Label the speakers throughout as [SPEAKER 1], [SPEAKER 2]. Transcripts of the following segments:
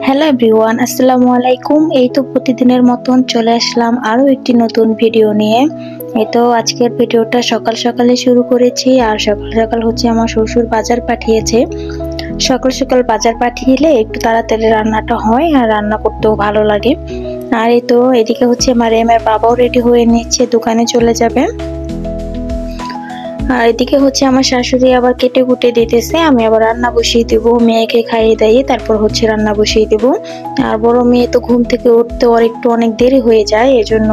[SPEAKER 1] Hello everyone, আসসালামু আলাইকুম। এই তো প্রতিদিনের মতন চলে আসলাম আরও একটি নতুন ভিডিও নিয়ে। এই তো আজকের ভিডিওটা সকাল সকালে শুরু করেছি। আর সকাল সকাল হচ্ছে আমার শ্বশুর বাজার পাঠিয়েছে। সকাল সকাল বাজার পাঠিয়ে একটু তাড়াতাড়ি রান্নাটা হয় আর রান্না করতেও ভালো লাগে। আর এই তো এদিকে হচ্ছে মারিয়ামের বাবাও রেডি হয়ে নিচ্ছে, দোকানে চলে যাবে। আর এদিকে হচ্ছে আমার শাশুড়ি আবার কেটে কুটে দিতেছে, আমি আবার রান্না বসিয়ে দেবো। মেয়েকে খাইয়ে দাইয়ে তারপর হচ্ছে রান্না বসিয়ে দেবো। আর বড় মেয়ে তো ঘুম থেকে উঠতে ওর একটু অনেক দেরি হয়ে যায়, এজন্য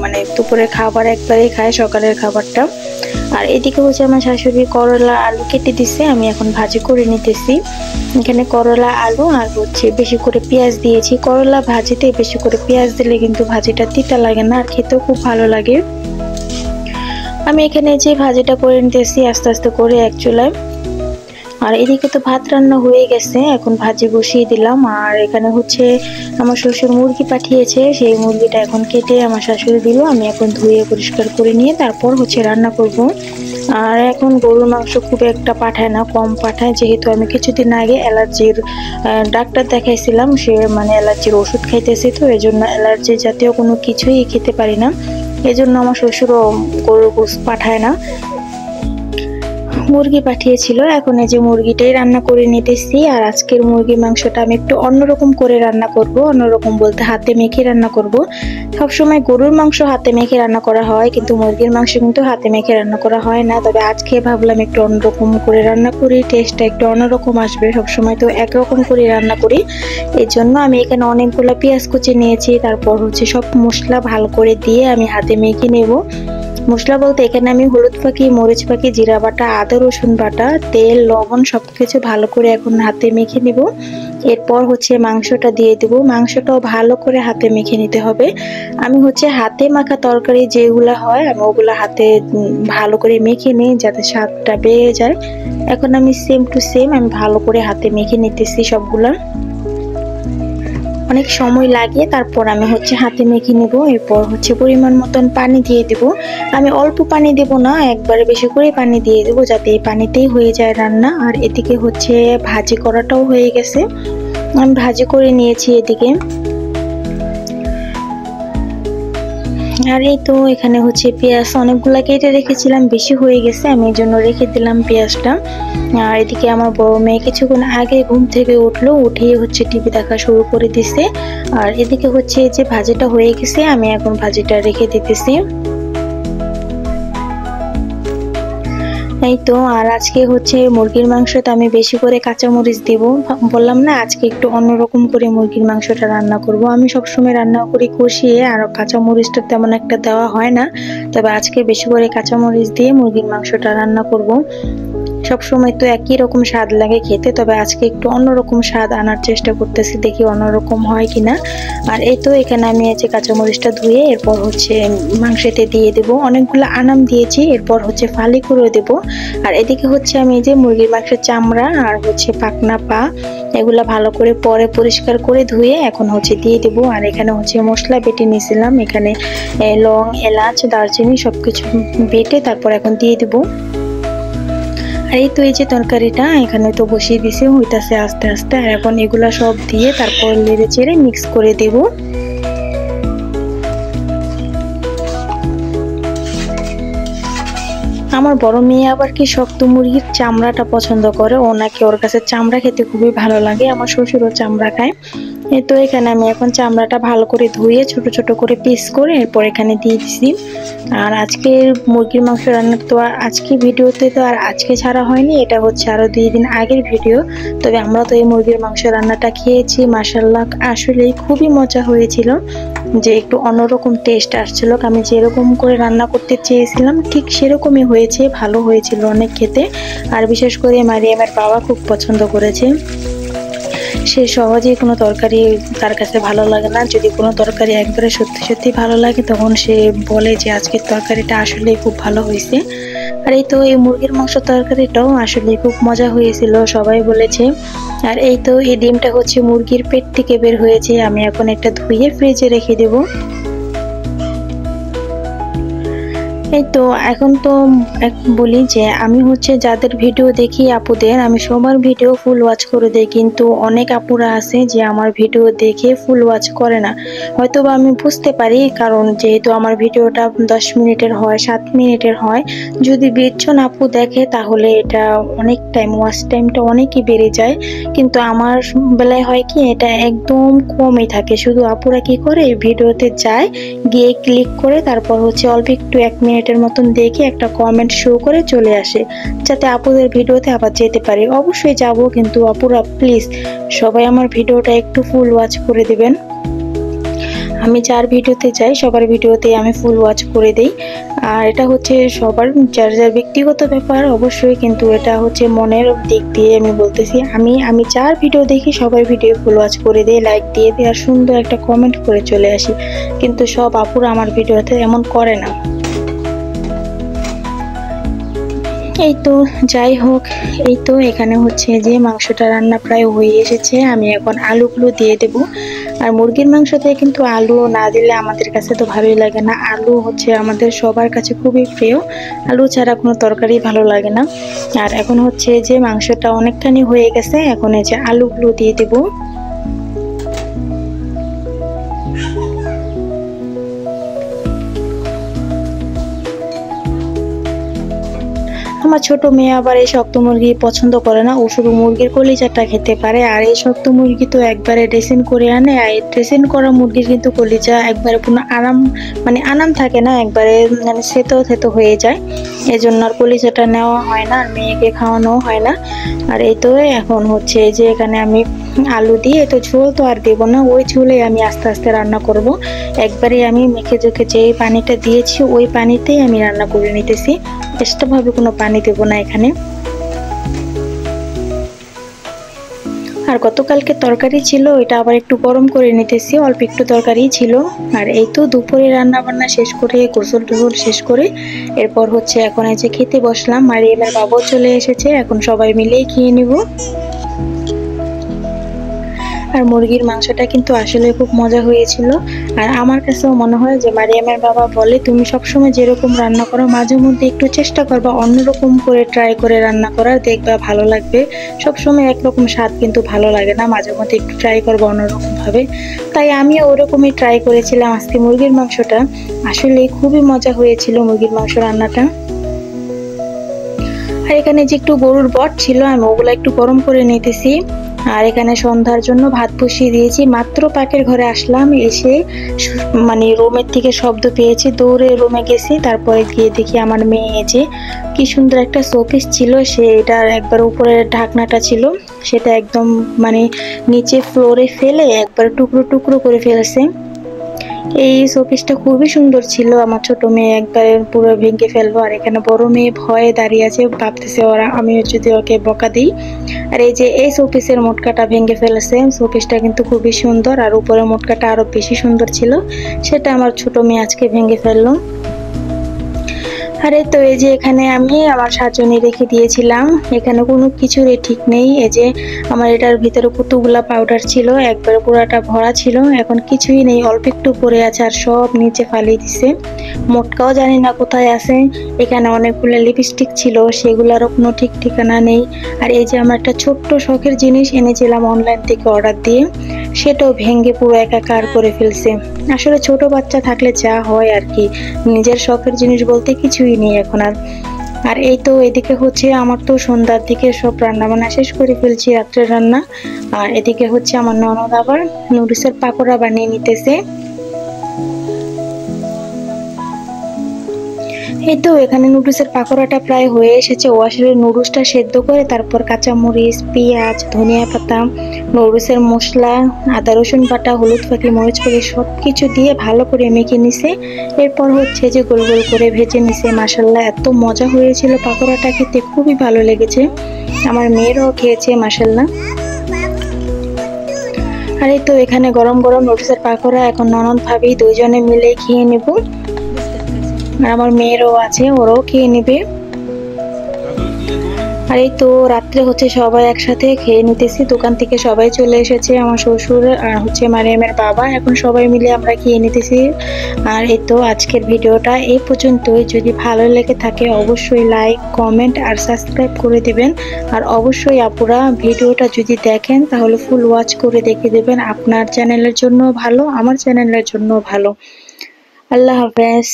[SPEAKER 1] মানে দুপুরের খাবার একবারে খায়, সকালের খাবারটা। আর এদিকে হচ্ছে আমার শাশুড়ি করলা আলু কেটে দিছে, আমি এখন ভাজি করে নিতেছি। এখানে করলা আলু আর হচ্ছে বেশি করে পেঁয়াজ দিয়েছি। করলা ভাজিতে বেশি করে পেঁয়াজ দিলে কিন্তু ভাজিটা তিতা লাগে না, আর খেতেও খুব ভালো লাগে। আমি এখানে যে ভাজিটা করে নিতেছি আস্তে আস্তে করে এক চুলায়। আর এদিকে তো ভাত রান্না হয়ে গেছে, এখন ভাজি বসিয়ে দিলাম। আর এখানে হচ্ছে আমার শ্বশুর মুরগি পাঠিয়েছে, সেই মুরগিটা এখন কেটে আমার শাশুড়ি দিল, আমি এখন ধুয়ে পরিষ্কার করে নিয়ে তারপর হচ্ছে রান্না করব। আর এখন গরুর মাংস খুব একটা পাঠায় না, কম পাঠায়, যেহেতু আমি কিছুদিন আগে অ্যালার্জির ডাক্তার দেখাইছিলাম। সে মানে অ্যালার্জির ওষুধ খাইতেছি, তো এই জন্য অ্যালার্জি জাতীয় কোনো কিছুই খেতে পারি না। এজন্য আমার শ্বশুরও গরুর গোশত পাঠায় না, মুরগি পাঠিয়েছিল। এখন এই যে মুরগিটাই রান্না করে নিতেছি। আর আজকের মুরগির মাংসটা আমি একটু অন্যরকম করে রান্না করব। অন্যরকম বলতে হাতে মেখে রান্না করব। সবসময় গরুর মাংস হাতে মেখে রান্না করা হয়, কিন্তু মুরগির মাংস কিন্তু হাতে মেখে রান্না করা হয় না। তবে আজকে ভাবলাম একটু অন্যরকম করে রান্না করি, টেস্টটা একটু অন্যরকম আসবে। সবসময় তো একরকম করে রান্না করি, এই জন্য আমি এখানে অনেকগুলো পেঁয়াজ কুচি নিয়েছি। তারপর হচ্ছে সব মশলা ভালো করে দিয়ে আমি হাতে মেখে নেব। মশলা বলতে এখানে আমি হলুদ পাখি, মরিচ পাখি, জিরা বাটা, আদা রসুন বাটা, তেল, লবণ সবকিছু ভালো করে এখন হাতে মেখে নিব। এরপর হচ্ছে মাংসটা দিয়ে দেব। মাংসটাও ভালো করে হাতে মেখে নিতে হবে। আমি হচ্ছে হাতে মাখা তরকারি যেগুলা হয় আমি ওগুলা হাতে ভালো করে মেখে নিই, যাতে স্বাদটা বেড়ে যায়। এখন আমি সেম টু সেম আমি ভালো করে হাতে মেখে নিতেছি সবগুলা। অনেক সময় লাগে, তারপর আমি হচ্ছে হাতে মেখে নেব। এরপর হচ্ছে পরিমাণ মতন পানি দিয়ে দেব। আমি অল্প পানি দেব না, একবারে বেশি করে পানি দিয়ে দেব, যাতে এই পানিতেই হয়ে যায় রান্না। আর এদিকে হচ্ছে ভাজি করাটাও হয়ে গেছে, আমি ভাজি করে নিয়েছি এদিকে। আর এই তো এখানে হচ্ছে পেঁয়াজ অনেকগুলা কেটে রেখেছিলাম, বেশি হয়ে গেছে, আমি এই জন্য রেখে দিলাম পেঁয়াজটা। আর এদিকে আমার বড় মেয়ে কিছুক্ষণ আগে ঘুম থেকে উঠলো, উঠিয়ে হচ্ছে টিভি দেখা শুরু করে দিছে। আর এদিকে হচ্ছে যে ভাজিটা হয়ে গেছে, আমি এখন ভাজিটা রেখে দিতেছি। এই তো আর আজকে হচ্ছে মুরগির মাংসতে আমি বেশি করে কাঁচামরিচ দিব। বললাম না আজকে একটু অন্যরকম করে মুরগির মাংসটা রান্না করব। আমি সবসময় রান্না করি কষিয়ে, আর কাঁচামরিচটা তেমন একটা দেওয়া হয় না, তবে আজকে বেশি করে কাঁচামরিচ দিয়ে মুরগির মাংসটা রান্না করব। সবসময় তো একই রকম স্বাদ লাগে খেতে, তবে আজকে একটু অন্যরকম স্বাদ আনার চেষ্টা করতেছি, দেখি অন্যরকম হয় কিনা। আর এই তো এখানে আমি এই যে কাঁচামরিচটা ধুয়ে এরপর হচ্ছে মাংসতে দিয়ে দেব। অনেকগুলো আনাম দিয়েছি, এরপর হচ্ছে ফালি করে দেব। আর এদিকে হচ্ছে আমি এই যে মুরগির মাংসের চামড়া আর হচ্ছে পাখনা পা এগুলা ভালো করে পরে পরিষ্কার করে ধুয়ে এখন হচ্ছে দিয়ে দেব। আর এখানে হচ্ছে মশলা বেটে নিয়েছিলাম, এখানে লং, এলাচ, দারচিনি সবকিছু বেটে তারপর এখন দিয়ে দেব। আর এই তো এই যে তরকারিটা এখানে তো বসিয়ে দিছে, হইতাছে আস্তে আস্তে। আর এখন এগুলা সব দিয়ে তারপর নেড়ে চেড়ে মিক্স করে দেব। আমার বড় মেয়ে আবার কি শক্ত মুরগির চামড়াটা পছন্দ করে, ও নাকি ওর কাছে চামড়া খেতে খুবই ভালো লাগে। আমার শ্বশুরও চামড়া খায়। এই তো এখানে আমি এখন চামড়াটা ভালো করে ধুয়ে ছোট ছোট করে পিস করে এরপর এখানে দিয়ে দিছি। আর আজকে মুরগির মাংস রান্নার তো আর আজকে ভিডিওতে তো আর আজকে ছাড়া হয়নি, এটা হচ্ছে আরো 2 দিন আগের ভিডিও। তবে আমরা তো এই মুরগির মাংস রান্নাটা খেয়েছি, মাশাআল্লাহ আসলেই খুবই মজা হয়েছিল, যে একটু অন্যরকম টেস্ট আসছিল। আমি যেরকম করে রান্না করতে চেয়েছিলাম ঠিক সেরকমই হয়েছে, ভালো হয়েছিল অনেক খেতে। আর বিশেষ করে মারিয়ামের বাবা খুব পছন্দ করেছে। সে সহজেই কোনো তরকারি তার কাছে ভালো লাগে না, যদি কোনো তরকারি একবারে সত্যি সত্যি ভালো লাগে তখন সে বলে যে আজকের তরকারিটা আসলেই খুব ভালো হয়েছে। আর এই তো এই মুরগির মাংস তরকারিটাও আসলে খুব মজা হয়েছিল, সবাই বলেছে। আর এই তো এই ডিমটা হচ্ছে মুরগির পেট থেকে বের হয়েছে, আমি এখন একটা ধুয়ে ফ্রিজে রেখে দেব। এই তো এখন তো বলি যে আমি হচ্ছে যাদের ভিডিও দেখি আপুদের, আমি সবার ভিডিও ফুল ওয়াচ করে দেই, কিন্তু অনেক আপুরা আছে যে আমার ভিডিও দেখে ফুল ওয়াচ করে না। হয়তো বা আমি বুঝতে পারি, কারণ যেহেতু আমার ভিডিওটা 10 মিনিটের হয়, 7 মিনিটের হয়, যদি 20 জন আপু দেখে তাহলে এটা অনেক টাইম, ওয়াচ টাইমটা অনেকই বেড়ে যায়। কিন্তু আমার বেলায় হয় কি, এটা একদম কমই থাকে। শুধু আপুরা কি করে, ভিডিওতে যায়, গিয়ে ক্লিক করে তারপর হচ্ছে অল্প একটু 1 মিনিটের মতন দেখে একটা কমেন্ট শো করে চলে আসে, যাতে আপুদের ভিডিওতে আবার যেতে পারি। অবশ্যই যাব, কিন্তু আপুরা প্লিজ সবাই আমার ভিডিওটা একটু ফুল ওয়াচ করে দিবেন। আমি যার ভিডিওতে যাই সবার ভিডিওতে আমি ফুল ওয়াচ করে দেই। আর এটা হচ্ছে সবার যার যার ব্যক্তিগত ব্যাপার অবশ্যই, কিন্তু এটা হচ্ছে মনের দিক দিয়ে আমি বলতেছি। আমি যার ভিডিও দেখি সবার ভিডিও ফুল ওয়াচ করে দিই, লাইক দিয়ে দিই, আর সুন্দর একটা কমেন্ট করে চলে আসি। কিন্তু সব আপুরা আমার ভিডিওতে এমন করে না। এই তো যাই হোক, এই তো এখানে হচ্ছে যে মাংসটা রান্না প্রায় হয়ে এসেছে। আমি এখন আলুগুলো দিয়ে দেব। আর মুরগির মাংসতে কিন্তু আলু না দিলে আমাদের কাছে তো ভালোই লাগে না। আলু হচ্ছে আমাদের সবার কাছে খুবই প্রিয়, আলু ছাড়া কোনো তরকারি ভালো লাগে না। আর এখন হচ্ছে যে মাংসটা অনেকখানি হয়ে গেছে, এখন এই যে আলুগুলো দিয়ে দেব। আমার ছোট মেয়ে আবার এই শক্ত মুরগি পছন্দ করে না, ও শুধু মুরগির কলিজাটা খেতে পারে। আর এই শক্ত মুরগি তো একবারে ড্রেসিং করে আনে, আর ড্রেসিং করা মুরগির কিন্তু কলিজা একবারে কোনো আরাম, মানে আরাম থাকে না, একবারে মানে থেতো থেতো হয়ে যায়। এজন্য আর কলিজাটা নেওয়া হয় না, আর মেয়েকে খাওয়ানো হয় না। আর এই তো এখন হচ্ছে যে এখানে আমি আলু দিয়ে, তো ঝোল তো আর দেবো না, ওই ঝোলে আমি আস্তে আস্তে রান্না করব। একবারে আমি মেখে জেখে যে পানিটা দিয়েছি ওই পানিতেই আমি রান্না করে নিতেছি, এক্সট্রা ভাবে কোনো পানি দেবো না এখানে। আর গতকালকে তরকারি ছিল, এটা আবার একটু গরম করে নিতেছি, অল্প একটু তরকারি ছিল। আর এই তো দুপুরে রান্না বান্না শেষ করে, গোসল টোসল শেষ করে এরপর হচ্ছে এখন এই যে খেতে বসলাম। আর এবার বাবাও চলে এসেছে, এখন সবাই মিলেই খেয়ে নিব। আর মুরগির মাংসটা কিন্তু আসলে খুব মজা হয়েছিল। আর আমার কাছেও মনে হয় যে মারিয়ামের বাবা বলে, তুমি সবসময় যেরকম রান্না করো মাঝে মধ্যে একটু চেষ্টা করবা অন্যরকম করে ট্রাই করে রান্না করার, দেখবা ভালো লাগবে। সবসময় একরকম স্বাদ কিন্তু ভালো লাগে না, মাঝে মধ্যে একটু ট্রাই করবো অন্যরকম ভাবে। তাই আমিও ওরকমই ট্রাই করেছিলাম আজকে মুরগির মাংসটা। আসলে খুবই মজা হয়েছিল মুরগির মাংস রান্নাটা। আর এখানে যে একটু গরুর বট ছিল, আমি ওগুলো একটু গরম করে নিতেছি। আর এখানে সন্ধ্যার জন্য ভাত বসিয়ে দিয়েছি। মাত্র পাকের ঘরে আসলাম, এসে মানে রুমের থেকে শব্দ পেয়েছি, দৌড়ে রুমে গেছি। তারপরে গিয়ে দেখি আমার মেয়ে যে কি সুন্দর একটা শোপিস ছিল, সেটার একবার উপরে ঢাকনাটা ছিল, সেটা একদম মানে নিচে ফ্লোরে ফেলে একবার টুকরো টুকরো করে ফেলেছে। এই শোপিসটা খুবই সুন্দর ছিল, আমার ছোট মেয়ে একবারে পুরো ভেঙে ফেলবো। আর এখানে বড় মেয়ে ভয়ে দাঁড়িয়ে আছে, ভাবতেছে ওরা আমি যদি ওকে বকা দিই। আর এই যে এই শোপিসের মোটকাটা ভেঙে ফেলেছে। শোপিসটা কিন্তু খুবই সুন্দর, আর উপরে মোটকাটা আরো বেশি সুন্দর ছিল, সেটা আমার ছোট মেয়ে আজকে ভেঙে ফেললো। আরে তো এই যে এখানে আমি আমার সাজনি রেখে দিয়েছিলাম, এখানে কোনো কিছুরই ঠিক নেই। এই যে আমার এটার ভিতরে কতগুলা পাউডার ছিল, একবার পুরাটা ভরা ছিল, এখন কিছুই নেই, অল্প একটু পড়ে আছে, আর সব নিচে ফালিয়ে দিছে। মোটকাও জানি না কোথায় আছে। এখানে অনেকগুলো লিপস্টিক ছিল, সেগুলোরও কোনো ঠিক ঠিকানা নেই। আর এই যে আমার একটা ছোট্ট শখের জিনিস এনেছিলাম অনলাইন থেকে অর্ডার দিয়ে, সেটাও ভেঙে পুরো একাকার করে ফেলছে। আসলে ছোট বাচ্চা থাকলে যা হয় আর কি, নিজের শখের জিনিস বলতে কিছুই নেই এখন আর। আর এই তো এদিকে হচ্ছে আমার তো সন্ধ্যার দিকে সব রান্না বান্না শেষ করে ফেলছি, রাত্রের রান্না। আর এদিকে হচ্ছে আমার ননদ আবার নুডলসের পাকোড়া বানিয়ে নিতেছে। এই তো এখানে নুডলসের পাকোড়াটা প্রায় হয়ে এসেছে। ও আসলে নুডলসটা সেদ্ধ করে তারপর কাঁচামরিচ, পেঁয়াজ, ধনিয়া পাতা, নুডলসের মশলা, আদা রসুন বাটা, হলুদ ফাঁকি, মরিচ ফাঁকি সব কিছু দিয়ে ভালো করে মেখে নিছে। এরপর হচ্ছে যে গোল গোল করে ভেজে নিছে। মাশাল্লাহ এত মজা হয়েছিল পাকোড়াটা, খেতে খুবই ভালো লেগেছে, আমার মেয়েরাও খেয়েছে মাশাল্লাহ। আর এই তো এখানে গরম গরম নুডলসের পাকোড়া এখন ননদ ভাবি দুইজনে মিলে খেয়ে নেব। আর আমার মেয়েরও আছে, ওরাও খেয়ে নেবে। আর এই তো রাত্রে হচ্ছে সবাই একসাথে খেয়ে নিতেছি, দোকান থেকে সবাই চলে এসেছে, আমার শ্বশুর আর হচ্ছে মারিয়ামের বাবা, এখন সবাই মিলে আমরা খেয়ে নিতেছি। আর এই তো আজকের ভিডিওটা এই পর্যন্তই। যদি ভালো লেগে থাকে অবশ্যই লাইক, কমেন্ট আর সাবস্ক্রাইব করে দিবেন। আর অবশ্যই আপুরা ভিডিওটা যদি দেখেন তাহলে ফুল ওয়াচ করে দেখে দেবেন, আপনার চ্যানেলের জন্য ভালো, আমার চ্যানেলের জন্য ভালো। আল্লাহ হাফেজ।